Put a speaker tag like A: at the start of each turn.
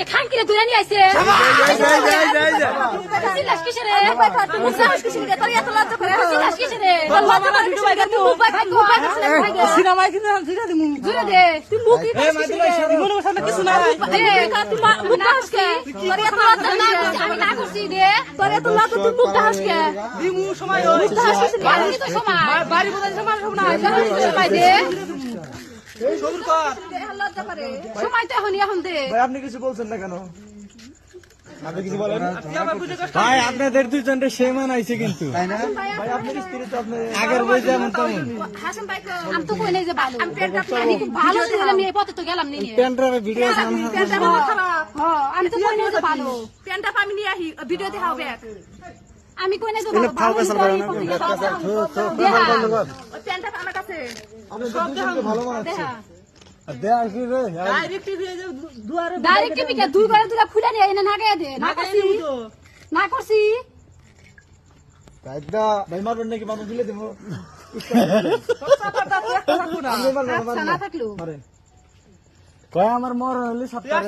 A: খানকিরে দূরে নিয়ে আসে
B: সিনেমায় কিন্তু
C: আপনি কিছু বলছেন না কেন? আপনি কিছু বলেন ভাই? আপনাদের দুইজনটা সেমান আইছে কিন্তু ভাই আপনার স্ত্রী তো আপনার আগের বই যেমন তেমন।
A: আমি তো কই নাই যে ভালো ভালো ছিল আমি এই পথে তো গেলাম নি
C: প্যান্টারে ভিডিও আছে
A: আমি তো কই নাই যে ভালো
D: প্যান্টটা আমি নিয়ে আহি ভিডিও দেখাও ব্যাগ
A: আমি কই নাই যে ভালো
D: প্যান্টটা আমার কাছে
C: ভালো মানাচ্ছে।
A: ডাইরেক্ট টিভিকে দুই করে দুরা খুলে নিয়ে এনে নাগায় দে না করছি
C: ভাই মারবেন নাকি? মামা দিলে দেবো
A: না থাকলো
C: কয় আমার মর হলে সপ্তাহে